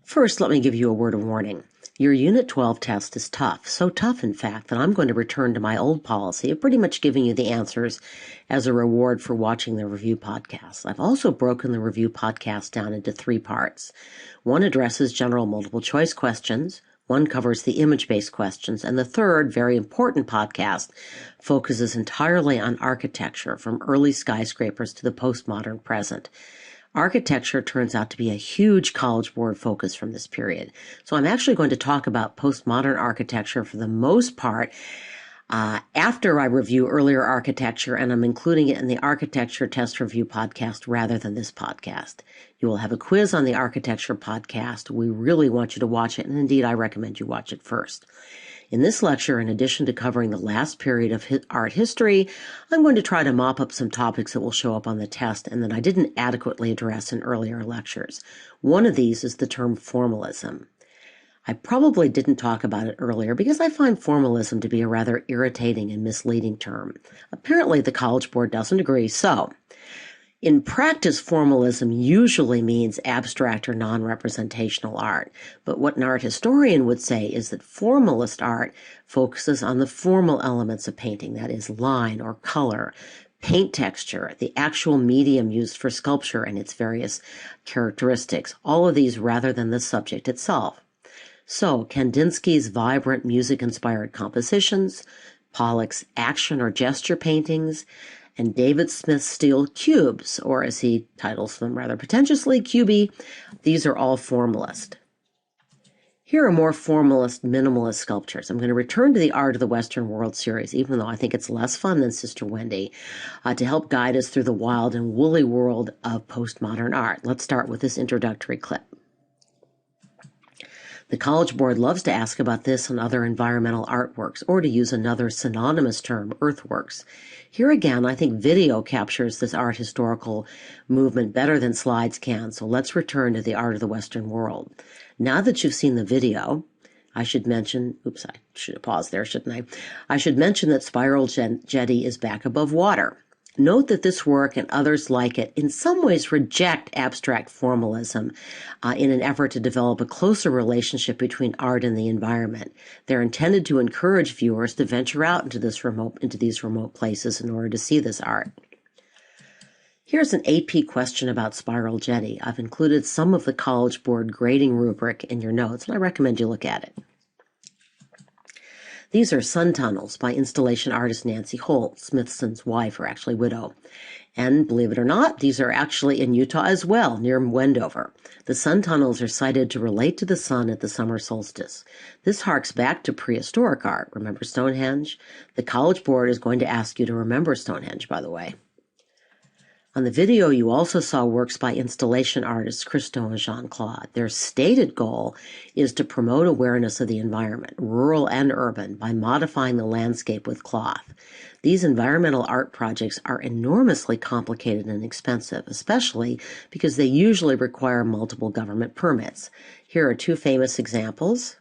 First, let me give you a word of warning. Your Unit 12 test is tough, so tough, in fact, that I'm going to return to my old policy of pretty much giving you the answers as a reward for watching the review podcast. I've also broken the review podcast down into 3 parts. One addresses general multiple choice questions, one covers the image-based questions, and the third, very important podcast, focuses entirely on architecture from early skyscrapers to the postmodern present. Architecture turns out to be a huge College Board focus from this period. So I'm actually going to talk about postmodern architecture for the most part after I review earlier architecture, and I'm including it in the Architecture Test Review podcast rather than this podcast. You will have a quiz on the Architecture podcast. We really want you to watch it, and indeed I recommend you watch it first. In this lecture, in addition to covering the last period of art history, I'm going to try to mop up some topics that will show up on the test and that I didn't adequately address in earlier lectures. One of these is the term formalism. I probably didn't talk about it earlier because I find formalism to be a rather irritating and misleading term. Apparently, the College Board doesn't agree, so in practice, formalism usually means abstract or non-representational art, but what an art historian would say is that formalist art focuses on the formal elements of painting, that is, line or color, paint texture, the actual medium used for sculpture and its various characteristics, all of these rather than the subject itself. So, Kandinsky's vibrant music-inspired compositions, Pollock's action or gesture paintings, and David Smith's steel cubes, or as he titles them rather pretentiously, cubey, these are all formalist. Here are more formalist, minimalist sculptures. I'm going to return to the Art of the Western World series, even though I think it's less fun than Sister Wendy, to help guide us through the wild and woolly world of postmodern art. Let's start with this introductory clip. The College Board loves to ask about this and other environmental artworks, or to use another synonymous term, earthworks. Here again, I think video captures this art historical movement better than slides can, so let's return to the Art of the Western World. Now that you've seen the video, I should mention, oops, I should have paused there, shouldn't I? I should mention that Spiral Jetty is back above water. Note that this work and others like it in some ways reject abstract formalism in an effort to develop a closer relationship between art and the environment. They're intended to encourage viewers to venture out into these remote places in order to see this art. Here's an AP question about Spiral Jetty. I've included some of the College Board grading rubric in your notes, and I recommend you look at it. These are sun tunnels by installation artist Nancy Holt, Smithson's wife, or actually widow. And believe it or not, these are actually in Utah as well, near Wendover. The sun tunnels are cited to relate to the sun at the summer solstice. This harks back to prehistoric art. Remember Stonehenge? The College Board is going to ask you to remember Stonehenge, by the way. On the video, you also saw works by installation artists Christo and Jean-Claude. Their stated goal is to promote awareness of the environment, rural and urban, by modifying the landscape with cloth. These environmental art projects are enormously complicated and expensive, especially because they usually require multiple government permits. Here are 2 famous examples,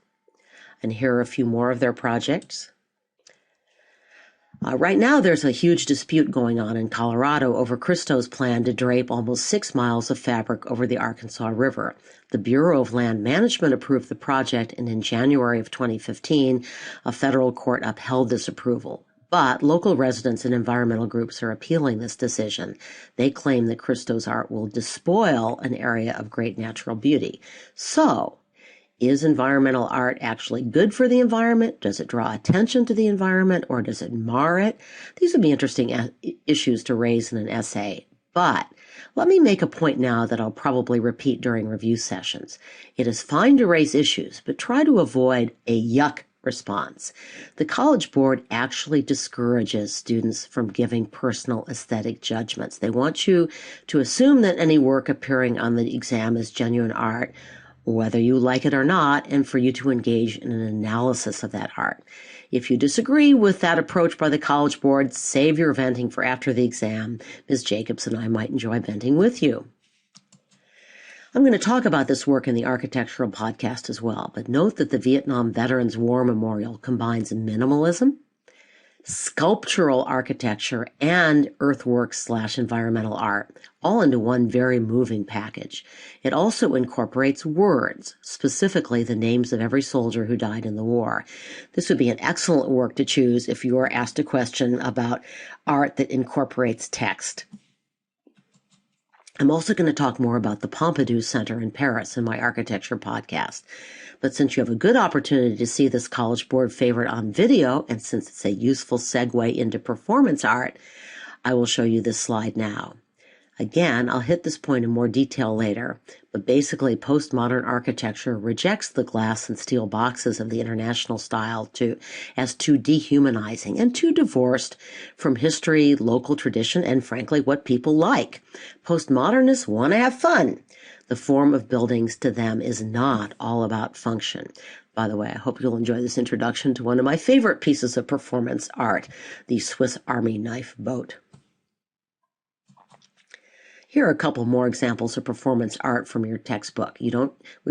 and here are a few more of their projects. Right now, there's a huge dispute going on in Colorado over Christo's plan to drape almost 6 miles of fabric over the Arkansas River. The Bureau of Land Management approved the project, and in January of 2015, a federal court upheld this approval. But local residents and environmental groups are appealing this decision. They claim that Christo's art will despoil an area of great natural beauty. So, is environmental art actually good for the environment? Does it draw attention to the environment, or does it mar it? These would be interesting issues to raise in an essay. But let me make a point now that I'll probably repeat during review sessions. It is fine to raise issues, but try to avoid a yuck response. The College Board actually discourages students from giving personal aesthetic judgments. They want you to assume that any work appearing on the exam is genuine art, whether you like it or not, and for you to engage in an analysis of that art. If you disagree with that approach by the College Board, save your venting for after the exam. Ms. Jacobs and I might enjoy venting with you. I'm going to talk about this work in the architectural podcast as well, but note that the Vietnam Veterans War Memorial combines minimalism, sculptural architecture, and earthworks/environmental art, all into one very moving package. It also incorporates words, specifically the names of every soldier who died in the war. This would be an excellent work to choose if you are asked a question about art that incorporates text. I'm also going to talk more about the Pompidou Center in Paris in my architecture podcast. But since you have a good opportunity to see this College Board favorite on video, and since it's a useful segue into performance art, I will show you this slide now. Again, I'll hit this point in more detail later, but basically postmodern architecture rejects the glass and steel boxes of the international style as too dehumanizing and too divorced from history, local tradition, and frankly, what people like. Postmodernists want to have fun. The form of buildings to them is not all about function. By the way, I hope you'll enjoy this introduction to one of my favorite pieces of performance art, the Swiss Army knife boat. Here are a couple more examples of performance art from your textbook. We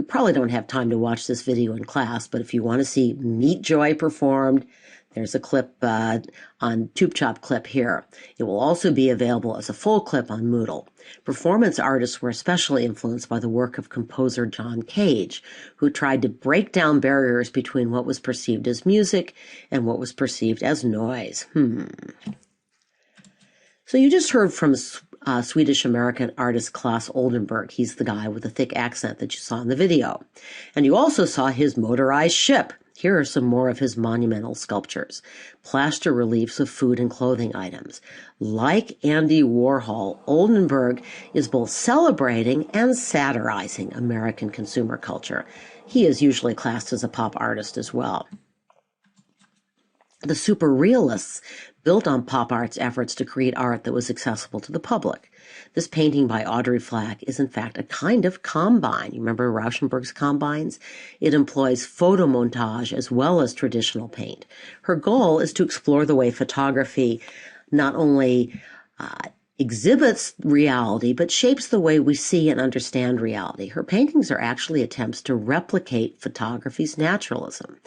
probably don't have time to watch this video in class, but if you want to see Meet Joy performed, there's a clip on TubeChop clip here. It will also be available as a full clip on Moodle. Performance artists were especially influenced by the work of composer John Cage, who tried to break down barriers between what was perceived as music and what was perceived as noise. So you just heard from Swedish-American artist Claes Oldenburg. He's the guy with the thick accent that you saw in the video. And you also saw his motorized ship. Here are some more of his monumental sculptures. Plaster reliefs of food and clothing items. Like Andy Warhol, Oldenburg is both celebrating and satirizing American consumer culture. He is usually classed as a pop artist as well. The superrealists built on pop art's efforts to create art that was accessible to the public. This painting by Audrey Flack is in fact a kind of combine. You remember Rauschenberg's combines? It employs photomontage as well as traditional paint. Her goal is to explore the way photography not only exhibits reality, but shapes the way we see and understand reality. Her paintings are actually attempts to replicate photography's naturalism.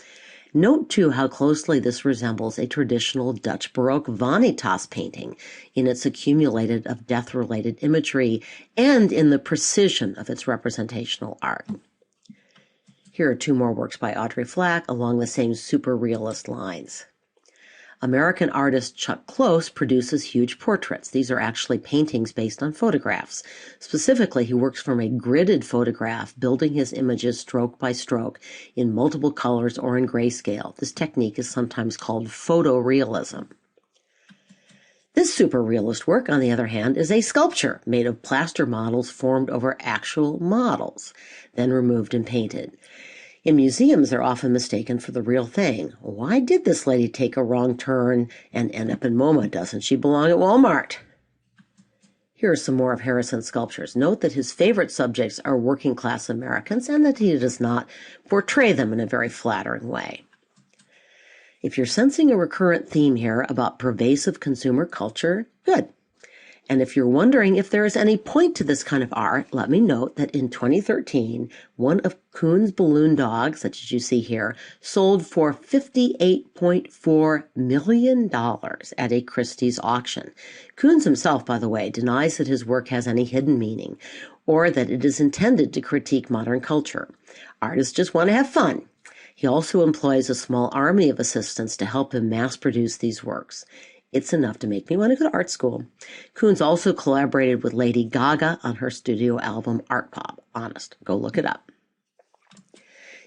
Note, too, how closely this resembles a traditional Dutch Baroque vanitas painting in its accumulated of death-related imagery and in the precision of its representational art. Here are two more works by Audrey Flack along the same super realist lines. American artist Chuck Close produces huge portraits. These are actually paintings based on photographs. Specifically, he works from a gridded photograph, building his images stroke by stroke in multiple colors or in grayscale. This technique is sometimes called photorealism. This super realist work, on the other hand, is a sculpture made of plaster models formed over actual models, then removed and painted. In museums, they're often mistaken for the real thing. Why did this lady take a wrong turn and end up in MoMA? Doesn't she belong at Walmart? Here are some more of Harrison's sculptures. Note that his favorite subjects are working class Americans and that he does not portray them in a very flattering way. If you're sensing a recurrent theme here about pervasive consumer culture, good. And if you're wondering if there is any point to this kind of art, let me note that in 2013, one of Kuhn's balloon dogs, such as you see here, sold for $58.4 million at a Christie's auction. Kuhn's himself, by the way, denies that his work has any hidden meaning or that it is intended to critique modern culture. Artists just want to have fun. He also employs a small army of assistants to help him mass produce these works. It's enough to make me want to go to art school. Kuhn's also collaborated with Lady Gaga on her studio album Art Pop. Honest, go look it up.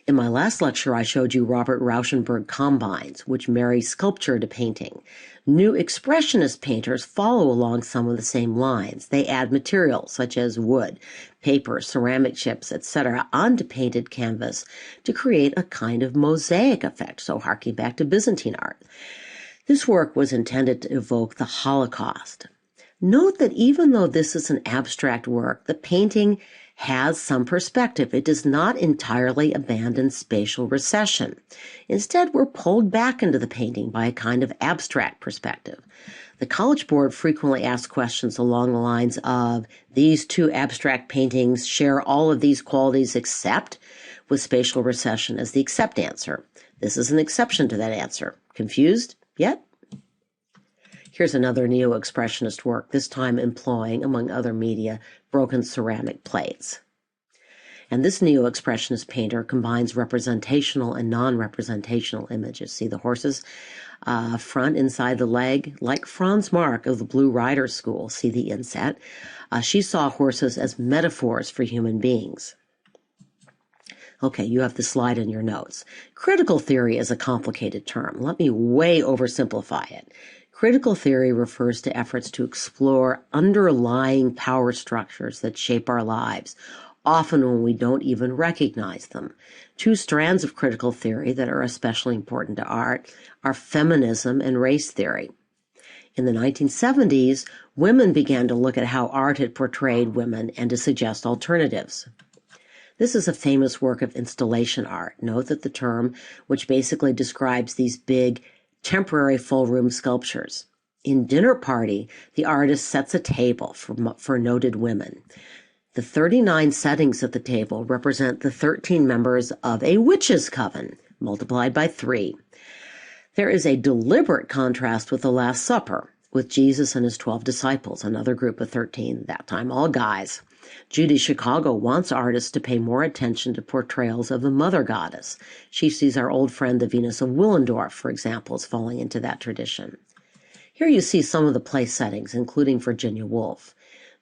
In my last lecture, I showed you Robert Rauschenberg combines, which marry sculpture to painting. New expressionist painters follow along some of the same lines. They add materials such as wood, paper, ceramic chips, etc. onto painted canvas to create a kind of mosaic effect, so harking back to Byzantine art. This work was intended to evoke the Holocaust. Note that even though this is an abstract work, the painting has some perspective. It does not entirely abandon spatial recession. Instead, we're pulled back into the painting by a kind of abstract perspective. The College Board frequently asks questions along the lines of, these two abstract paintings share all of these qualities except, with spatial recession as the except answer. This is an exception to that answer. Confused yet? Here's another neo-expressionist work, this time employing, among other media, broken ceramic plates. And this neo-expressionist painter combines representational and non-representational images. See the horses front inside the leg? Like Franz Marc of the Blue Rider School, see the inset. She saw horses as metaphors for human beings. Okay, you have the slide in your notes. Critical theory is a complicated term. Let me way oversimplify it. Critical theory refers to efforts to explore underlying power structures that shape our lives, often when we don't even recognize them. Two strands of critical theory that are especially important to art are feminism and race theory. In the 1970s, women began to look at how art had portrayed women and to suggest alternatives. This is a famous work of installation art. Note that the term, which basically describes these big, temporary full-room sculptures. In Dinner Party, the artist sets a table for noted women. The 39 settings at the table represent the 13 members of a witches' coven, multiplied by 3. There is a deliberate contrast with the Last Supper, with Jesus and his 12 disciples, another group of 13, that time all guys. Judy Chicago wants artists to pay more attention to portrayals of the mother goddess. She sees our old friend the Venus of Willendorf, for example, as falling into that tradition. Here you see some of the place settings, including Virginia Woolf.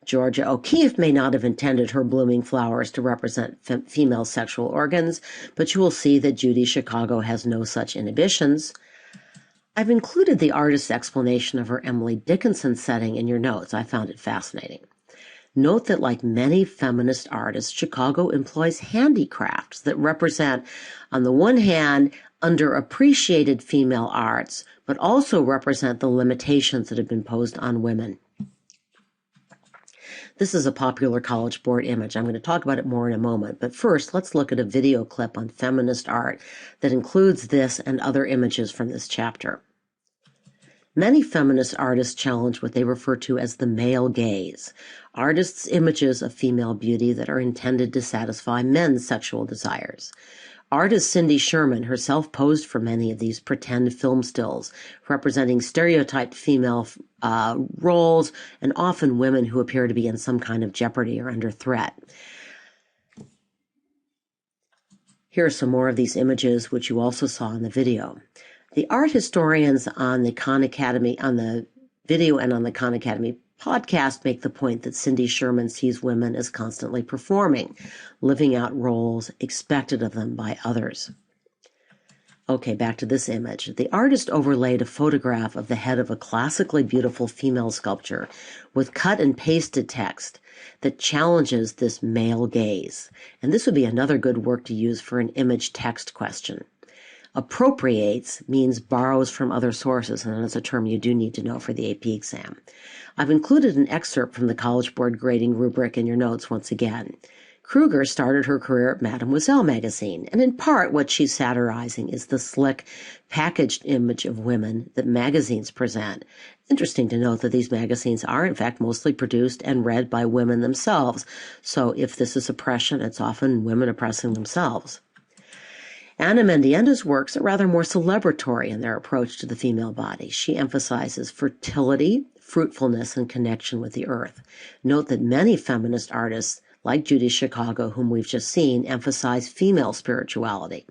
Georgia O'Keeffe may not have intended her blooming flowers to represent female sexual organs, but you will see that Judy Chicago has no such inhibitions. I've included the artist's explanation of her Emily Dickinson setting in your notes. I found it fascinating. Note that like many feminist artists, Chicago employs handicrafts that represent, on the one hand, underappreciated female arts, but also represent the limitations that have been posed on women. This is a popular College Board image. I'm going to talk about it more in a moment, but first let's look at a video clip on feminist art that includes this and other images from this chapter. Many feminist artists challenge what they refer to as the male gaze, artists' images of female beauty that are intended to satisfy men's sexual desires. Artist Cindy Sherman herself posed for many of these pretend film stills, representing stereotyped female roles and often women who appear to be in some kind of jeopardy or under threat. Here are some more of these images, which you also saw in the video. The art historians on the Khan Academy, on the video and on the Khan Academy podcast, make the point that Cindy Sherman sees women as constantly performing, living out roles expected of them by others. Okay, back to this image. The artist overlaid a photograph of the head of a classically beautiful female sculpture with cut and pasted text that challenges this male gaze. And this would be another good work to use for an image text question. Appropriates means borrows from other sources, and that's a term you do need to know for the AP exam. I've included an excerpt from the College Board grading rubric in your notes once again. Kruger started her career at Mademoiselle magazine, and in part what she's satirizing is the slick, packaged image of women that magazines present. Interesting to note that these magazines are, in fact, mostly produced and read by women themselves, so if this is oppression, it's often women oppressing themselves. Ana Mendienda's works are rather more celebratory in their approach to the female body. She emphasizes fertility, fruitfulness, and connection with the earth. Note that many feminist artists, like Judy Chicago, whom we've just seen, emphasize female spirituality.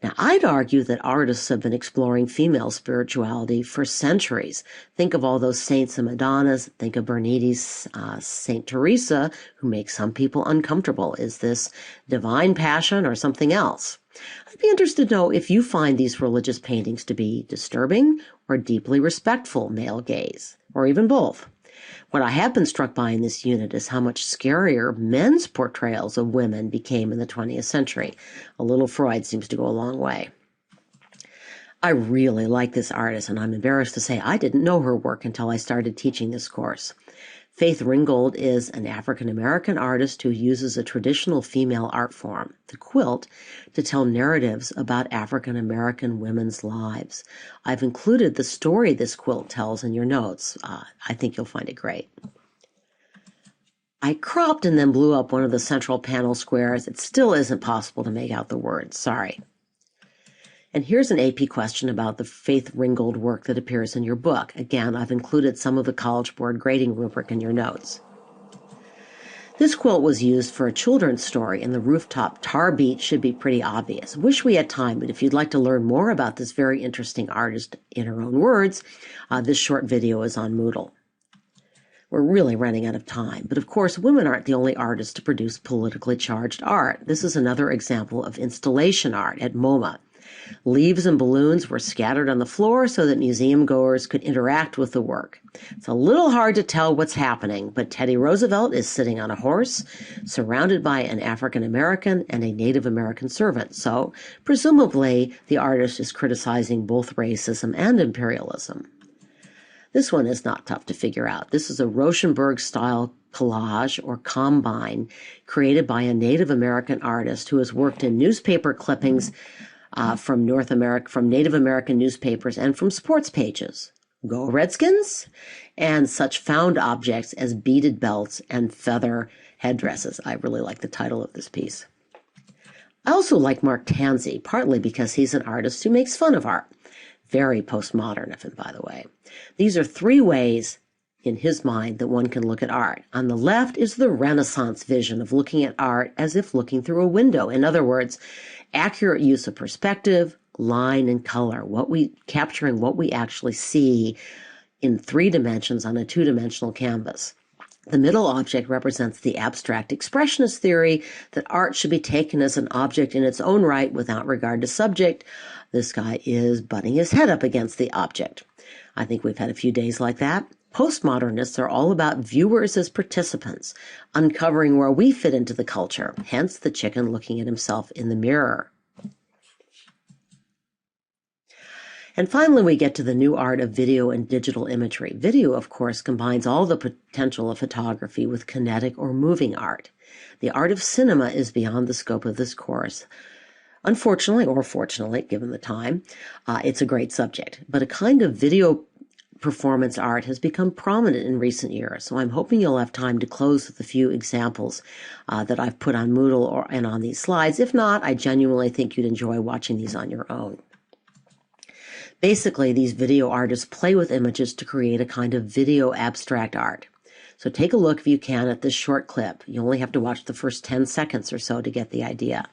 Now, I'd argue that artists have been exploring female spirituality for centuries. Think of all those saints and Madonnas. Think of Bernini's Saint Teresa, who makes some people uncomfortable. Is this divine passion or something else? I'd be interested to know if you find these religious paintings to be disturbing or deeply respectful male gaze, or even both. What I have been struck by in this unit is how much scarier men's portrayals of women became in the 20th century. A little Freud seems to go a long way. I really like this artist, and I'm embarrassed to say I didn't know her work until I started teaching this course. Faith Ringgold is an African-American artist who uses a traditional female art form, the quilt, to tell narratives about African-American women's lives. I've included the story this quilt tells in your notes. I think you'll find it great. I cropped and then blew up one of the central panel squares. It still isn't possible to make out the words. Sorry. And here's an AP question about the Faith Ringgold work that appears in your book. Again, I've included some of the College Board grading rubric in your notes. This quilt was used for a children's story, and the rooftop tar beat should be pretty obvious. Wish we had time, but if you'd like to learn more about this very interesting artist in her own words, this short video is on Moodle. We're really running out of time, but of course, women aren't the only artists to produce politically charged art. This is another example of installation art at MoMA. Leaves and balloons were scattered on the floor so that museum goers could interact with the work. It's a little hard to tell what's happening, but Teddy Roosevelt is sitting on a horse, surrounded by an African American and a Native American servant. So, presumably, the artist is criticizing both racism and imperialism. This one is not tough to figure out. This is a Rauschenberg-style collage or combine created by a Native American artist who has worked in newspaper clippings from Native American newspapers and from sports pages. Go Redskins! And such found objects as beaded belts and feather headdresses. I really like the title of this piece. I also like Mark Tansey, partly because he's an artist who makes fun of art. Very postmodern of him, by the way. These are 3 ways in his mind that one can look at art. On the left is the Renaissance vision of looking at art as if looking through a window. In other words, accurate use of perspective, line, and color, capturing what we actually see in 3 dimensions on a 2-dimensional canvas. The middle object represents the abstract expressionist theory that art should be taken as an object in its own right without regard to subject. This guy is butting his head up against the object. I think we've had a few days like that. Postmodernists are all about viewers as participants, uncovering where we fit into the culture, hence the chicken looking at himself in the mirror. And finally, we get to the new art of video and digital imagery. Video, of course, combines all the potential of photography with kinetic or moving art. The art of cinema is beyond the scope of this course. Unfortunately, or fortunately, given the time, it's a great subject. But a kind of video performance art has become prominent in recent years, so I'm hoping you'll have time to close with a few examples that I've put on Moodle and on these slides. If not, I genuinely think you'd enjoy watching these on your own. Basically, these video artists play with images to create a kind of video abstract art. So take a look if you can at this short clip. You only have to watch the first 10 seconds or so to get the idea.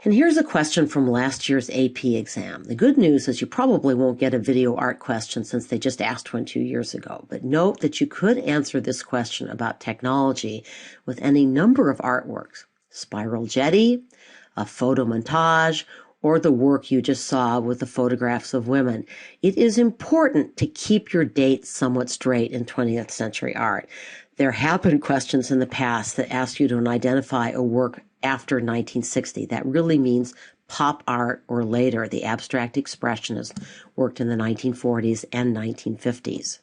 And here's a question from last year's AP exam. The good news is you probably won't get a video art question since they just asked one 2 years ago. But note that you could answer this question about technology with any number of artworks. Spiral jetty, a photo montage, or the work you just saw with the photographs of women. It is important to keep your dates somewhat straight in 20th century art. There have been questions in the past that ask you to identify a work after 1960. That really means pop art or later. The abstract expressionists worked in the 1940s and 1950s.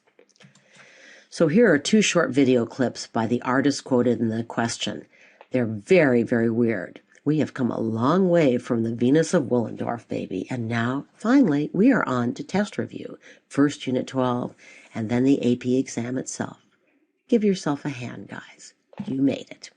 So here are 2 short video clips by the artists quoted in the question. They're very, very weird. We have come a long way from the Venus of Willendorf, baby, and now, finally, we are on to test review. First Unit 12, and then the AP exam itself. Give yourself a hand, guys. You made it.